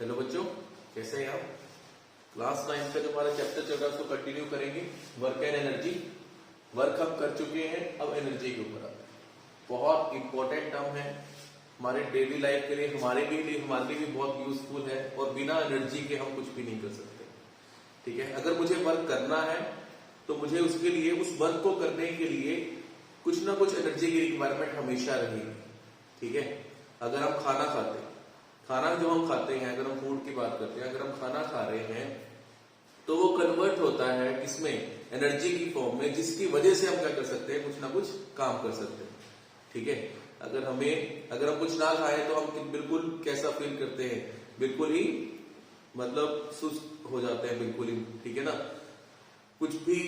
Hello बच्चों, कैसे हैं आप? क्लास 9 तक हमारा चैप्टर चल रहा है, उसको कंटिन्यू करेंगे। Work and energy. वर्क हम कर चुके हैं, अब एनर्जी के ऊपर आते हैं। बहुत इंपॉर्टेंट टर्म है हमारे डेली लाइफ के लिए, हमारे लिए भी बहुत यूजफुल है। और बिना एनर्जी के हम कुछ भी नहीं कर सकते। ठीक है, अगर मुझे वर्क करना है तो मुझे उसके लिए, उस वर्क को करने के लिए कुछ ना कुछ एनर्जी की रिक्वायरमेंट हमेशा रहेगी। ठीक है, अगर हम खाना खाते हैं, खाना जो हम खाते हैं, अगर हम फूड की बात करते हैं, अगर हम खाना खा रहे हैं तो वो कन्वर्ट होता है किसमें? एनर्जी की फॉर्म में, जिसकी वजह से हम क्या कर सकते हैं? कुछ ना कुछ काम कर सकते हैं। ठीक है, अगर हम कुछ ना खाएं तो हम बिल्कुल कैसा फील करते हैं? बिल्कुल ही मतलब सुस्त हो जाते हैं, बिल्कुल ही। ठीक है ना, कुछ भी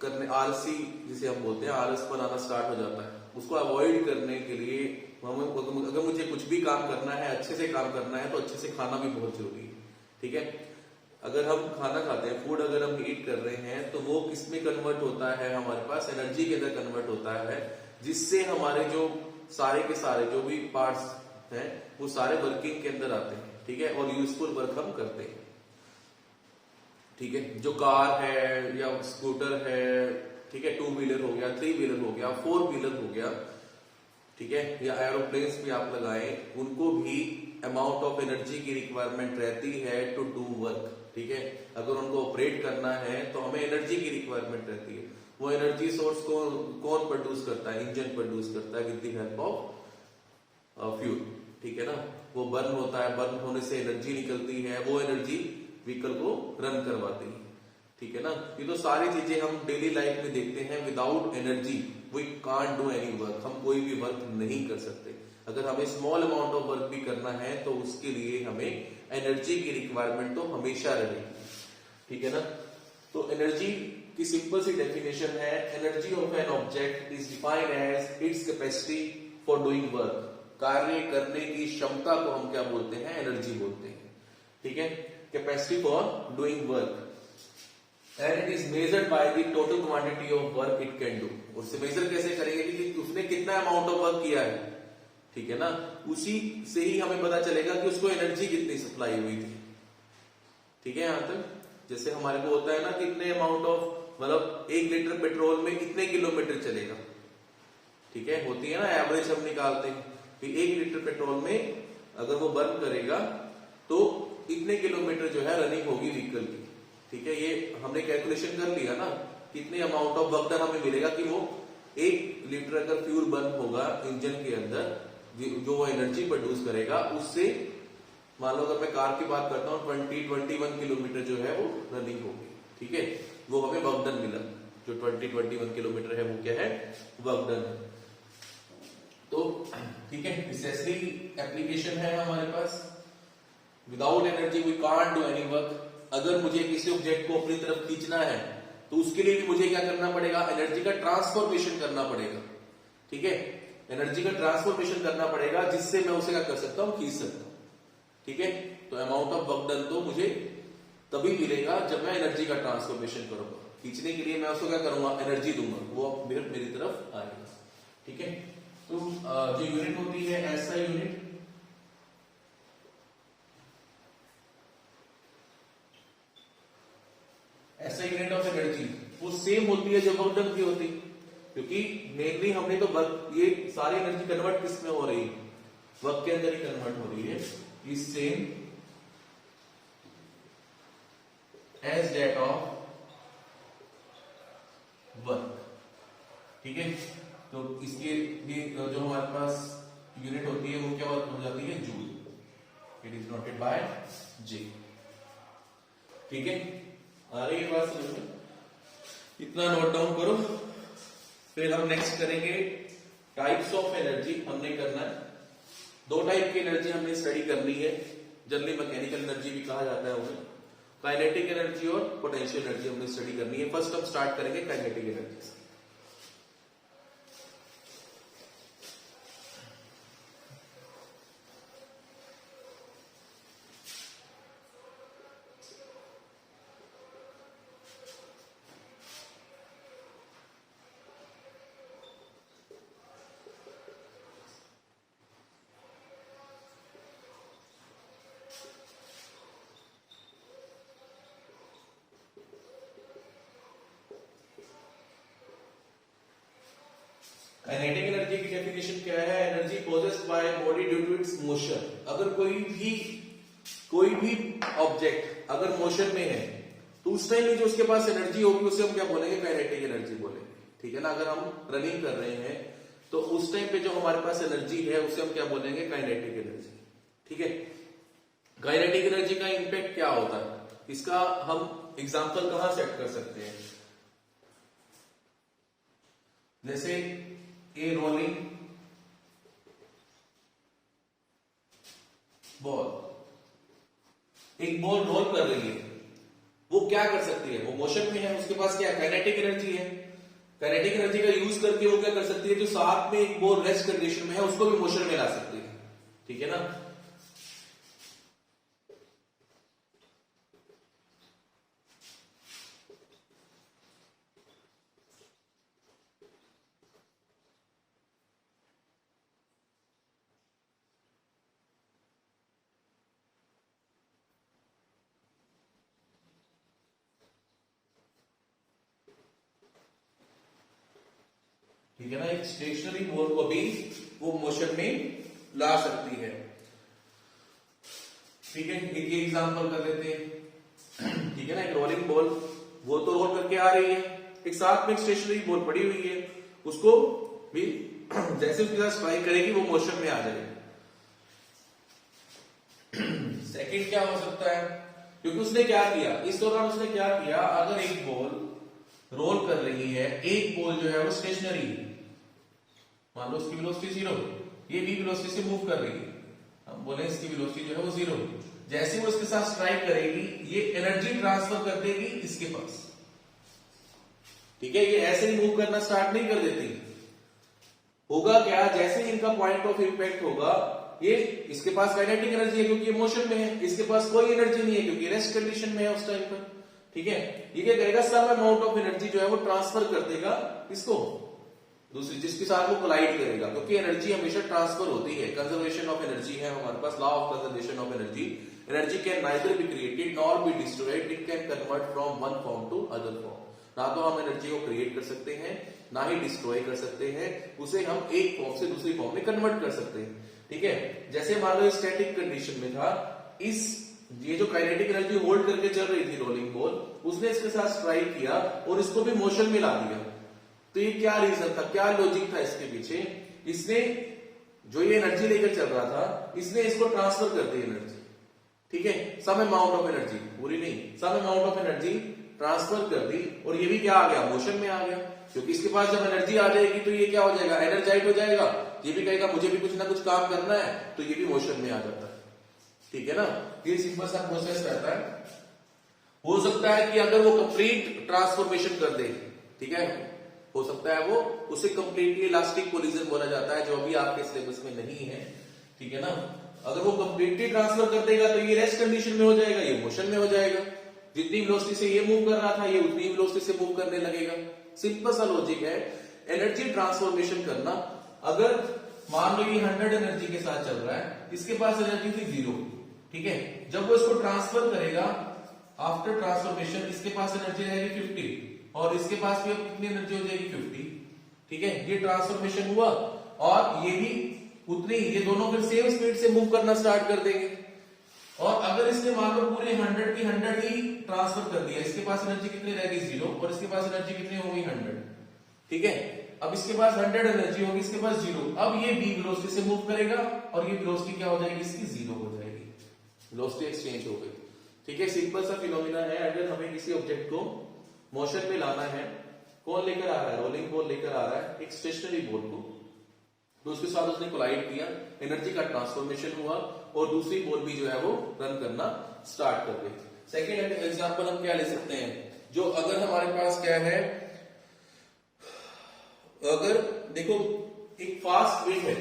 करने, आलसी जिसे हम बोलते हैं, आलस बनाना स्टार्ट हो जाता है। उसको अवॉइड करने के लिए अगर मुझे कुछ भी काम करना है, अच्छे से काम करना है, तो अच्छे से खाना भी बहुत जरूरी है। ठीक है, अगर हम खाना खाते हैं, फूड अगर हम ईट कर रहे हैं, तो वो किस में कन्वर्ट होता है? हमारे पास एनर्जी के अंदर कन्वर्ट होता है, जिससे हमारे जो सारे के सारे जो भी पार्ट्स हैं वो सारे वर्किंग के अंदर आते हैं। ठीक है, और यूजफुल वर्क हम करते हैं। ठीक है, जो कार है या स्कूटर है, ठीक है, 2 व्हीलर हो गया, 3 व्हीलर हो गया, 4 व्हीलर हो गया, ठीक है, या एरोप्लेन्स भी आप लगाएं, उनको भी अमाउंट ऑफ एनर्जी की रिक्वायरमेंट रहती है टू डू वर्क। ठीक है, अगर उनको ऑपरेट करना है तो हमें एनर्जी की रिक्वायरमेंट रहती है। वो एनर्जी सोर्स को कौन प्रोड्यूस करता है? इंजन प्रोड्यूस करता है with the help of fuel. ठीक है ना, वो बर्न होता है, बर्न होने से एनर्जी निकलती है, वो एनर्जी व्हीकल को रन करवाती है। ठीक है ना, ये तो सारी चीजें हम डेली लाइफ में देखते हैं। Without energy we can't do any work, हम कोई भी वर्क नहीं कर सकते। अगर हमें स्मॉल अमाउंट ऑफ वर्क भी करना है तो उसके लिए हमें एनर्जी की रिक्वायरमेंट तो हमेशा रहेगी। ठीक है ना, तो एनर्जी की सिंपल सी डेफिनेशन है, energy of an object is defined as its capacity for doing work. कार्य करने की क्षमता को हम क्या बोलते हैं? एनर्जी बोलते हैं। ठीक है, capacity for doing work, and it is measured by the total quantity of work it can do. उससे मेजर कैसे करेंगे कि उसने कितना अमाउंट ऑफ वर्क किया है। ठीक है ना, उसी से ही हमें पता चलेगा कि उसको एनर्जी कितनी सप्लाई हुई थी। ठीक है, यहां तक जैसे हमारे को होता है ना कि इतने अमाउंट ऑफ, मतलब 1 लीटर पेट्रोल में कितने किलोमीटर चलेगा। ठीक है, होती है ना एवरेज, हम निकालते हैं कि 1 लीटर पेट्रोल में अगर वो बर्न करेगा तो इतने किलोमीटर जो है रनिंग होगी व्हीकल की। ठीक है, ये हमने कैलकुलेशन कर लिया ना, कितने अमाउंट ऑफ वर्क हमें मिलेगा कि वो 1 लीटर अगर फ्यूल बर्न होगा इंजन के अंदर, जो वो एनर्जी प्रोड्यूस करेगा, उससे मान लो अगर मैं कार की बात करता हूँ 21 किलोमीटर जो है वो रनिंग होगी। ठीक है, वो हमें वर्क डन मिला। जो 21 किलोमीटर है वो क्या है? वर्क डन है। तो ठीक है, नेसेसरी एप्लीकेशन है हमारे पास। Without energy we can't do any work. अगर मुझे किसी ऑब्जेक्ट को अपनी तरफ खींचना है तो उसके लिए भी मुझे क्या करना पड़ेगा? एनर्जी का ट्रांसफॉर्मेशन करना पड़ेगा। ठीक है, एनर्जी का ट्रांसफॉर्मेशन करना पड़ेगा, जिससे मैं उसे क्या कर सकता हूं? खींच सकता हूं। ठीक है, तो अमाउंट ऑफ वर्क डन तो मुझे तभी मिलेगा जब मैं एनर्जी का ट्रांसफॉर्मेशन करूंगा। खींचने के लिए मैं उसको क्या करूंगा? एनर्जी दूंगा, वो मेरी तरफ आएगा। ठीक है, तो जो यूनिट होती है ऐसा यूनिट, ऐसा यूनिट ऑफ एनर्जी वो सेम होती है जो वर्क डन की होती है, क्योंकि मेनली हमने तो वर्क, ये सारी एनर्जी कन्वर्ट किस में हो रही है? वर्क के अंदर ही कन्वर्ट हो रही है। Is same as that of work. ठीक है, तो इसके लिए जो हमारे पास यूनिट होती है वो क्या हो जाती है? Joule. It is noted by J. ठीक है, आ रही है बात समझ में? इतना नोट डाउन करो। फिर हम नेक्स्ट करेंगे टाइप्स ऑफ एनर्जी। हमने करना है 2 टाइप की एनर्जी हमने स्टडी करनी है। जनरली मैकेनिकल एनर्जी भी कहा जाता है उन्हें। काइनेटिक एनर्जी और पोटेंशियल एनर्जी हमने स्टडी करनी है। फर्स्ट हम स्टार्ट करेंगे काइनेटिक एनर्जी से। काइनेटिक एनर्जी की डेफिनेशन क्या है? Energy possessed by body due to its motion. अगर कोई भी ऑब्जेक्ट अगर मोशन में है तो उस टाइम में जो उसके पास एनर्जी होगी उसे हम क्या बोलेंगे? काइनेटिक एनर्जी बोलेंगे। ठीक है ना? अगर हम रनिंग कर रहे हैं तो उस टाइम पे जो हमारे पास एनर्जी है उसे हम क्या बोलेंगे? Kinetic energy. ठीक है? काइनेटिक एनर्जी का इंपैक्ट क्या होता है, इसका हम एग्जांपल कहां सेट कर सकते हैं? जैसे ए रोलिंग बॉल, एक बॉल रोल कर रही है, वो क्या कर सकती है? वो मोशन में है, उसके पास क्या काइनेटिक एनर्जी है। काइनेटिक एनर्जी का यूज करके वो क्या कर सकती है? जो साथ में एक बॉल रेस्ट कंडीशन में है उसको भी मोशन में ला सकती है। ठीक है ना? ठीक है ना? एक स्टेशनरी बॉल को भी वो मोशन में ला सकती है। ठीक है? एक एग्जांपल कर लेते हैं। ठीक है ना? एक रोलिंग बॉल, वो तो रोल करके आ रही है, एक साथ में एक स्टेशनरी बॉल पड़ी हुई है, उसको भी जैसे उसके साथ स्ट्राइक करेगी वो मोशन में आ जाएगी। सेकंड क्या हो सकता है? क्योंकि उसने क्या किया इस दौरान, उसने क्या किया, अगर एक बॉल रोल कर रही है, एक बॉल जो है वो स्टेशनरी है, मान लो उसकी वेलोसिटी 0, ये भी वेलोसिटी से मूव कर रही है, हम बोले इसकी वेलोसिटी जो है वो 0। जैसे वो इसके साथ स्ट्राइक करेगी ये एनर्जी ट्रांसफर कर देगी इसके पास। ठीक है? ये ऐसे ही मूव करना स्टार्ट नहीं कर देती। होगा क्या, जैसे ही इनका पॉइंट ऑफ इंपैक्ट होगा, ये इसके पास काइनेटिक एनर्जी है क्योंकि ये मोशन में है, इसके पास कोई एनर्जी नहीं है क्योंकि रेस्ट कंडीशन में है उस टाइम पर। ठीक है? ये क्या करेगा? सम अमाउंट ऑफ एनर्जी जो है वो ट्रांसफर कर देगा इसको, दूसरी जिसके साथ वो कोलाइड करेगा, क्योंकि एनर्जी हमेशा ट्रांसफर होती है। कंजर्वेशन ऑफ एनर्जी है हमारे पास, law of conservation of energy. Energy can neither be created nor be destroyed, it can convert from one form to other form. ना तो हम एनर्जी को क्रिएट कर सकते हैं, ना ही डिस्ट्रॉय कर सकते हैं, उसे हम एक फॉर्म से दूसरी फॉर्म में कन्वर्ट कर सकते हैं। ठीक है? जैसे मान लो स्टैटिक कंडीशन में था, ये जो काइनेटिक एनर्जी होल्ड करके चल रही थी रोलिंग बॉल, उसने इसके साथ स्ट्राइक किया और इसको भी मोशन में ला दिया। तो ये क्या रीजन था, क्या लॉजिक था इसके पीछे? इसने जो ये एनर्जी लेकर चल रहा था, इसने इसको ट्रांसफर कर दी एनर्जी। ठीक है? सम अमाउंट ऑफ एनर्जी, पूरी नहीं, some amount of energy transfer कर दी, और ये भी क्या आ गया? मोशन में आ गया। क्योंकि इसके पास जब एनर्जी आ जाएगी तो ये क्या हो जाएगा? एनर्जाइज हो जाएगा। ये भी कहेगा मुझे भी कुछ ना कुछ काम करना है, तो ये भी मोशन में आ जाता है। ठीक है ना? ये सिंपल सा प्रोसेस रहता है। हो सकता है कि अगर वो कंप्लीट ट्रांसफॉर्मेशन कर दे, ठीक है, हो सकता है वो उसे कंप्लीटली इलास्टिक कोलिजन बोला जाता है, जो अभी आपके सिलेबस में नहीं है। ठीक है ना? अगर वो कंप्लीटली ट्रांसफर कर देगा तो ये रेस्ट कंडीशन में हो जाएगा, ये मोशन में हो जाएगा। जितनी वेलोसिटी से ये मूव कर रहा था, ये उतनी वेलोसिटी से मूव करने लगेगा। सिंपल सा लॉजिक है एनर्जी ट्रांसफॉर्मेशन करना। अगर मान लो ये 100 एनर्जी के साथ चल रहा है, इसके पास एनर्जी थी 0। ठीक है? जब वो इसको ट्रांसफर करेगा आफ्टर ट्रांसफॉर्मेशन, इसके पास एनर्जी रहेगी 50 और इसके पास भी अब कितनी एनर्जी हो जाएगी? 50। ठीक है? ये ट्रांसफॉर्मेशन हुआ और ये भी उतनी, ये दोनों फिर सेम स्पीड से मूव करना स्टार्ट कर देंगे। और अगर इसने मान लो पूरे 100 की 100 ही ट्रांसफर कर दिया, इसके पास एनर्जी कितनी रहेगी? 0, और इसके पास एनर्जी कितनी होगी? 100। ठीक है? अब इसके पास 100 एनर्जी होगी, इसके पास 0। अब ये b वेलोसिटी से मूव करेगा और ये वेलोसिटी क्या हो जाएगी? इसकी 0 हो जाएगी, वेलोसिटी एक्सचेंज हो गई। ठीक है? सिंपल सा फिनोमिना है। अगर हमें किसी ऑब्जेक्ट को मोशन में लाना है, कौन लेकर आ रहा है? रोलिंग बॉल लेकर आ रहा है एक स्टेशनरी बॉल को, तो उसके साथ उसने कोलाइड किया, एनर्जी का ट्रांसफॉर्मेशन हुआ और दूसरी बॉल भी जो है वो रन करना स्टार्ट कर गई। सेकेंड एग्जांपल हम क्या ले सकते हैं? जो अगर हमारे पास क्या है, अगर देखो एक फास्ट विंड है,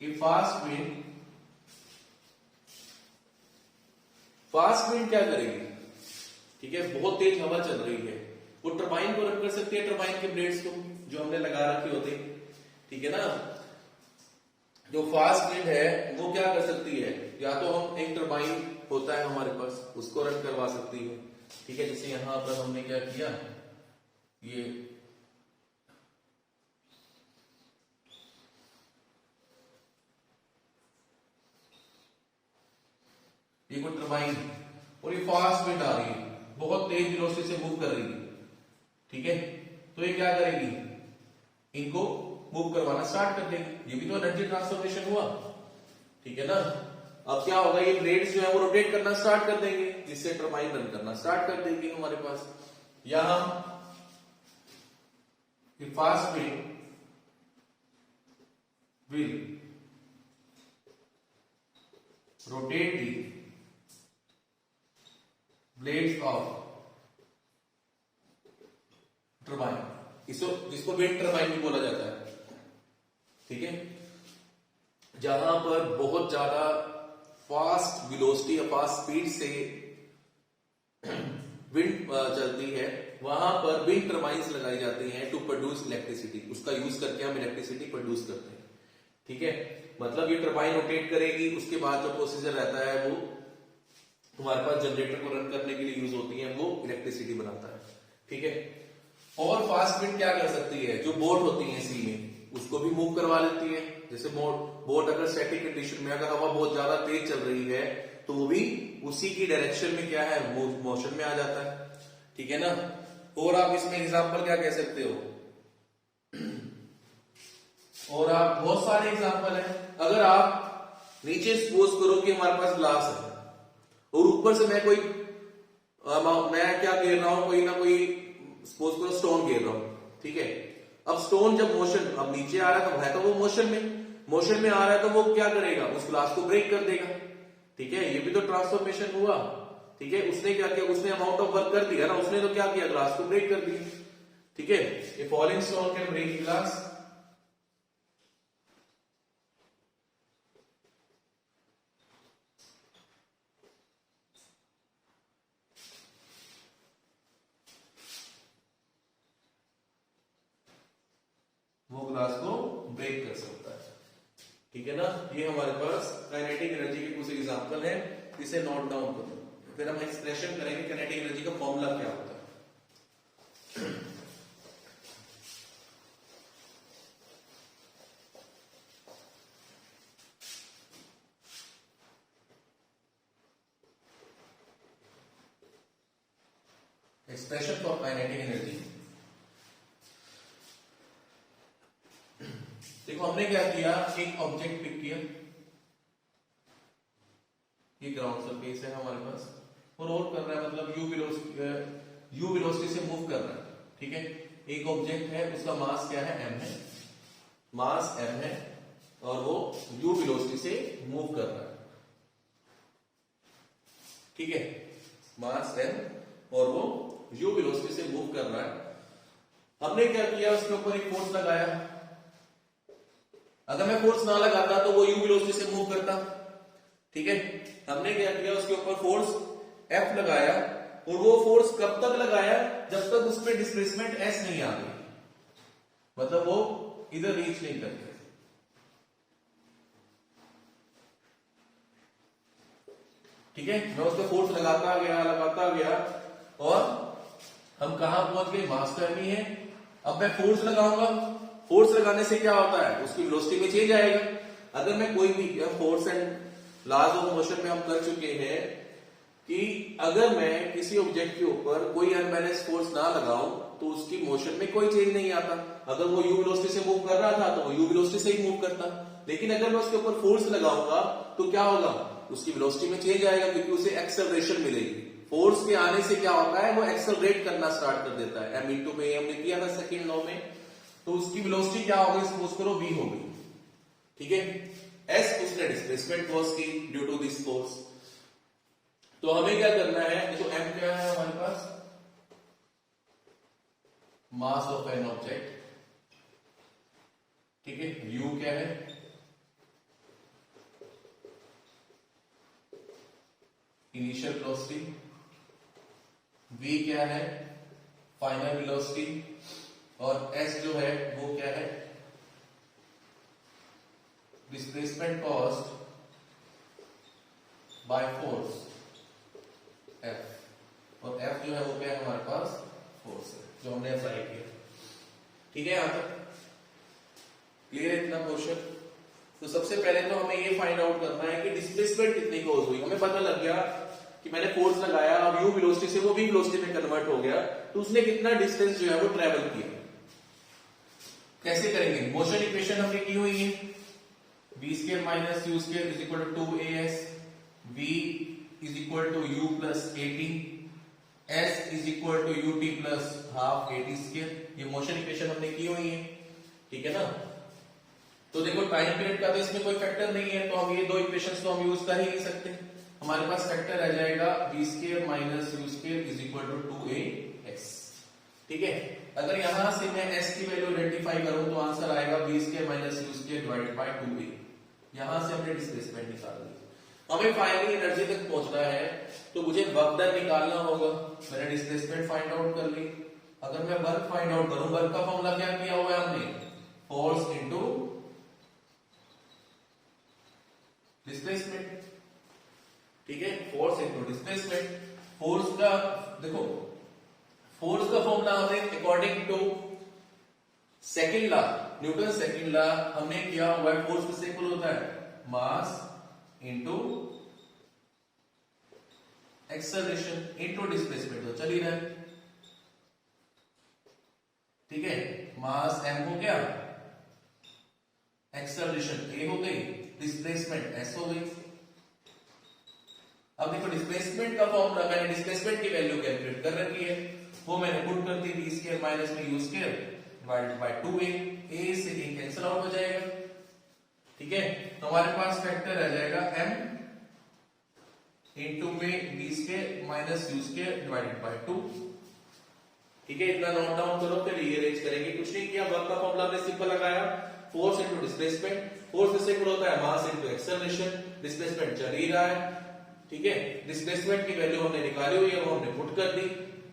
ये फास्ट विंड क्या करेगी? ठीक है? बहुत तेज हवा चल रही है, वो टरबाइन को रन कर सकती है, टरबाइन के ब्लेड्स को जो हमने लगा रखे होते हैं। ठीक है ना? जो फास्ट विंड है वो क्या कर सकती है? या तो हम एक टरबाइन होता है हमारे पास, उसको रन करवा सकती है। ठीक है? जैसे यहां पर हमने क्या किया, ये ये कोई टरबाइन और ये फास्ट विंड आ रही है, बहुत तेज वेलोसिटी से मूव कर रही है, ठीक है। तो ये क्या करेगी, इनको मूव करवाना स्टार्ट कर देगी। ये भी तो एनर्जी ट्रांसफॉर्मेशन हुआ, ठीक है ना। अब क्या होगा, ये ब्लेड्स जो है वो रोटेट करना स्टार्ट कर देंगे, जिससे टरबाइन रन करना स्टार्ट कर देगी हमारे पास। यहां fast wind will rotate the blades of turbine, जिसको विंड टरबाइन भी बोला जाता है, ठीक है। जहां पर बहुत ज्यादा फास्ट वेलोसिटी या फास्ट स्पीड से विंड चलती है, वहां पर विंड टरबाइंस लगाई जाती हैं टू प्रोड्यूस इलेक्ट्रिसिटी। उसका यूज करके हम इलेक्ट्रिसिटी प्रोड्यूस करते हैं, ठीक है। मतलब ये टरबाइन रोटेट करेगी, उसके बाद जो प्रोसीजर रहता है वो हमारे पास जनरेटर को रन करने के लिए यूज होती है, वो इलेक्ट्रिसिटी बनाता है, ठीक है। और फास्ट विंड क्या कर सकती है, जो बोट होती है सी में उसको भी मूव करवा लेती है। जैसे बोट अगर स्टैटिक कंडीशन में, अगर हवा बहुत ज्यादा तेज चल रही है तो वो भी उसी की डायरेक्शन में क्या है, मोशन में आ जाता है, ठीक है ना। और आप इसमें एग्जांपल क्या कह सकते हो, और आप बहुत सारे एग्जांपल हैं। अगर आप नीचे सपोज करो कि हमारे पास ग्लास है और ऊपर से मैं क्या घेर रहा हूं, कोई ना कोई सपोज करो स्टोन घेर रहा हूं, ठीक है। अब स्टोन जब मोशन, अब नीचे आ रहा है तो वो मोशन में आ रहा है, तो वो क्या करेगा, उस ग्लास को ब्रेक कर देगा, ठीक है। ये भी तो ट्रांसफॉर्मेशन हुआ, ठीक है। उसने क्या किया, उसने अमाउंट ऑफ वर्क कर दिया ना, उसने तो क्या किया, ग्लास को ब्रेक कर दिया, ठीक है। A falling stone can break glass. वो ग्लास को ब्रेक कर सकता है, ठीक है ना। ये हमारे पास काइनेटिक एनर्जी के कुछ एग्जांपल हैं, इसे नोट डाउन करो, फिर हम एक्सप्रेशन करेंगे काइनेटिक एनर्जी का फॉर्मूला क्या होता है। एक्सप्रेशन फॉर काइनेटिक एनर्जी, देखो हमने क्या किया, एक ऑब्जेक्ट पिक किया, ये ग्राउंड सरफेस है हमारे पास, और रोल कर रहा है, मतलब यू वेलोसिटी से मूव कर रहा है, ठीक है। एक ऑब्जेक्ट है, उसका मास क्या है, m है, मास m है, और वो यू वेलोसिटी से मूव कर रहा है, ठीक है। मास m और वो यू वेलोसिटी से मूव कर रहा है। हमने क्या किया, उसके ऊपर एक फोर्स लगाया। अगर मैं फोर्स ना लगाता तो वो यू वेलोसिटी से मूव करता, ठीक है। हमने क्या किया, उसके ऊपर फोर्स F लगाया, और वो फोर्स कब तक लगाया, जब तक उस पर डिस्प्लेसमेंट S नहीं आ गई, मतलब वो इधर रीच नहीं कर गया, ठीक है। मैं उस पर फोर्स लगाता गया और हम कहां पहुंच गए, मास तो m ही है। अब मैं फोर्स लगाऊंगा, फोर्स लगाने से क्या होता है, उसकी वेलोसिटी में चेंज आएगा। अगर मैं कोई भी force and laws of motion में हम कर चुके हैं कि अगर मैं किसी ऑब्जेक्ट के ऊपर कोई अनबैलेंस फोर्स ना लगाऊं तो उसकी मोशन में कोई चेंज नहीं आता। अगर वो यू वेलोसिटी से मूव कर रहा था तो वो यू वेलोसिटी से ही मूव करता, लेकिन अगर मैं उसके ऊपर फोर्स लगाऊंगा तो क्या होगा, उसकी वेलोसिटी में चेंज आएगा, क्योंकि उसे एक्सेलरेशन मिलेगी। फोर्स के आने से क्या होता है, वो एक्सेलरेट करना स्टार्ट कर देता है, m इंटू में हमने किया था सेकंड लॉ में, तो उसकी वेलोसिटी क्या होगी, सपोज करो v होगी, ठीक है। s उसने डिस्प्लेसमेंट कॉज की ड्यू टू दिस फोर्स। तो हमें क्या करना है, देखो m क्या है हमारे पास, मास ऑफ एन ऑब्जेक्ट, ठीक है। u क्या है, इनिशियल वेलोसिटी, v क्या है, फाइनल वेलोसिटी, और s जो है वो क्या है, displacement cost by force f, और f जो है वो क्या है हमारे पास, फोर्स है जो हमने अप्लाई किया, ठीक है। यहां तक क्लियर है इतना क्वेश्चन। तो सबसे पहले तो हमें ये फाइंड आउट करना है कि डिस्प्लेसमेंट कितनी कॉज हुई, हमें पता लग गया कि मैंने फोर्स लगाया, अब u वेलोसिटी से वो v वेलोसिटी में कन्वर्ट हो गया, तो उसने कितना डिस्टेंस जो है वो ट्रेवल किया। कैसे करेंगे, मोशन इक्वेशन हमने की हुई है, v square minus u square is equal to 2as, v is equal to u plus 18, s is equal to ut plus half 80 square, ये मोशन इक्वेशन हमने की हुई है, ठीक है ना। तो देखो टाइम पीरियड का तो इसमें कोई फैक्टर नहीं है, तो हम ये दो इक्वेशंस तो हम यूज कर ही नहीं सकते, हमारे पास फैक्टर आ जाएगा v square minus u square is equal to 2ax, ठीक है। अगर यहां से मैं s की वैल्यू आइडेंटिफाई करूं तो आंसर आएगा v square minus u square divided by 2a, यहां से हमने डिस्प्लेसमेंट निकाल ली। हमें फाइनली एनर्जी तक पहुंचना है तो मुझे वर्क डन निकालना होगा, मैंने डिस्प्लेसमेंट फाइंड आउट कर ली। अगर मैं वर्क फाइंड आउट करूं, वर्क का फॉर्मूला क्या किया हुआ है हमने, फोर्स इनटू डिस्प्लेसमेंट, ठीक है, फोर्स इनटू डिस्प्लेसमेंट। फोर्स का देखो, फोर्स का फॉर्मूला हमने according to second law, Newton second law हमने किया हुआ है, फोर्स किससे इक्वल होता है, mass into acceleration into displacement, तो चल ही रहा है, ठीक है। मास m हो गया, एक्सेलरेशन a हो गई, डिस्प्लेसमेंट s हो गई। अब देखो डिस्प्लेसमेंट का फॉर्मूला, मैंने डिस्प्लेसमेंट की वैल्यू कैलकुलेट कर रखी है, वो मैंने पुट कर दी, v स्क्वायर माइनस में u square divided by 2a, a से a कैंसिल आउट हो जाएगा, ठीक है। तो हमारे पास फैक्टर आ जाएगा m इनटू में v square minus u square divided by 2, ठीक है। इतना नोट डाउन करो, फिर रीअरेंज करेंगे। कुछ नहीं किया, वर्क का फॉर्मूला हमने सिंपल लगाया, फोर्स इनटू डिस्प्लेसमेंट, फोर्स किससे इक्वल होता है, मास इनटू एक्सेलरेशन, डिस्प्लेसमेंट चल ही रहा है, ठीक है। डिस्प्लेसमेंट की वैल्यू हमने निकाली हुई है, वो हमने पुट कर दी,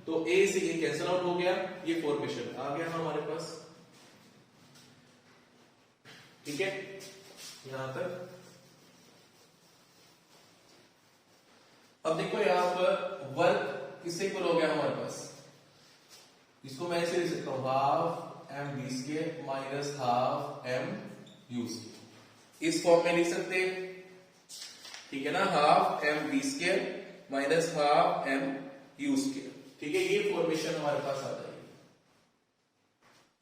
तो a से a कैंसिल आउट हो गया, ये फॉर्मेशन आ गया हमारे पास, ठीक है, यहां तक। अब देखो यहां पर वर्क किससे इक्वल हो गया हमारे पास, इसको मैं ऐसे लिख सकता हूं, half m v square minus half m u square, इस फॉर्म में लिख सकते हैं, ठीक है ना, half m v square minus half m u square, ठीक है। ये फॉर्मेशन हमारे पास आ जाएगी।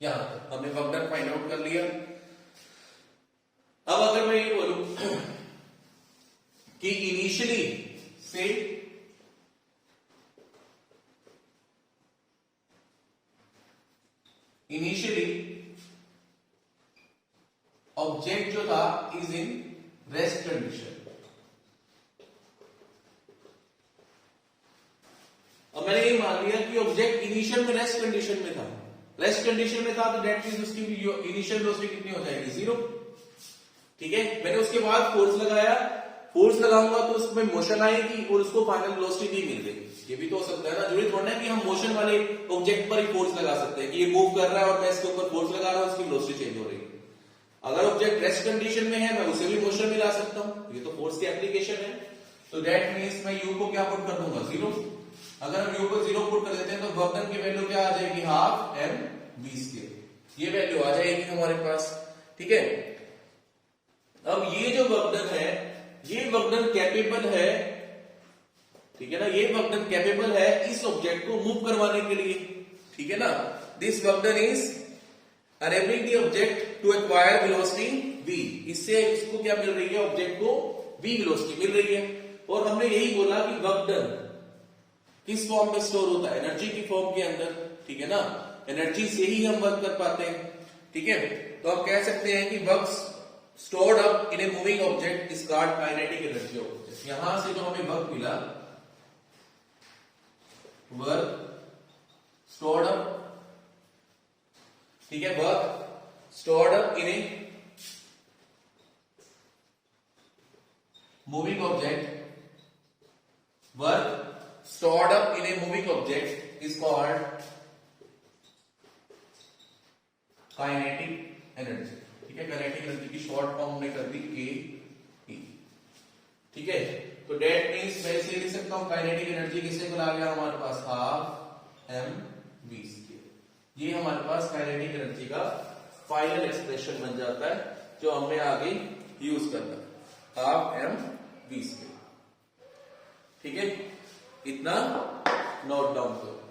यहां तक हमने वर्क डन फाइंड आउट कर लिया। अब अगर मैं ये बोलूं कि इनिशियली से ऑब्जेक्ट जो था इज इन रेस्ट कंडीशन, अब मैंने ये मान लिया कि ऑब्जेक्ट इनिशियल में रेस्ट कंडीशन में था, रेस्ट कंडीशन में था, तो दैट मींस उसकी इनिशियल वेलोसिटी कितनी हो जाएगी, 0, ठीक है। मैंने उसके बाद फोर्स लगाया, फोर्स लगाऊंगा तो उसमें मोशन आएगी और उसको फाइनल वेलोसिटी भी मिल गई, ये भी तो हो सकता है ना, जरूरी थोड़ा ना कि हम मोशन वाले ऑब्जेक्ट पर ही फोर्स लगा सकते हैं कि ये मूव कर रहा है और मैं इसके ऊपर फोर्स लगा रहा हूं, उसकी वेलोसिटी चेंज हो रही है। अगर ऑब्जेक्ट रेस्ट कंडीशन में है, मैं उसे भी मोशन में ला सकता हूं, ये तो फोर्स की एप्लीकेशन है, तो दैट मींस मैं u को क्या पुट कर दूंगा, 0। अगर हम u को 0 पुट कर देते हैं तो वर्क डन की वैल्यू क्या आ जाएगी, हाफ m v स्क्वायर, ये वैल्यू आ जाएगी हमारे पास, ठीक है। अब ये जो वर्क डन है, ये वर्क डन कैपेबल है, ठीक है ना, ये वर्क डन कैपेबल है इस ऑब्जेक्ट को मूव करवाने के लिए, ठीक है ना। This work done is enabling the object to acquire velocity v, इससे इसको क्या मिल रही है, ऑब्जेक्ट को v वेलोसिटी मिल रही है। और हमने यही बोला कि वर्क डन किस फॉर्म में स्टोर होता है, एनर्जी की फॉर्म के अंदर, ठीक है ना, एनर्जी से ही हम वर्क कर पाते हैं, ठीक है। तो हम कह सकते हैं कि work stored up in a moving object is called kinetic energy of object. यहां से जो हमें वर्क मिला, वर्क स्टोर्ड अप, ठीक है, work stored up in a moving object, work stored up in a moving object is called kinetic energy, ठीक है। Kinetic energy की शॉर्ट फॉर्म हमने कर दी KE, ठीक है। तो दैट मींस मैं इसे लिख सकता हूं, काइनेटिक एनर्जी किससे मिला गया हमारे पास, हाफ m v स्क्वायर, ये हमारे पास काइनेटिक एनर्जी का फाइनल एक्सप्रेशन बन जाता है जो हमें आगे यूज करना है, हाफ m v स्क्वायर। ठीक है, इतना नोट डाउन करो।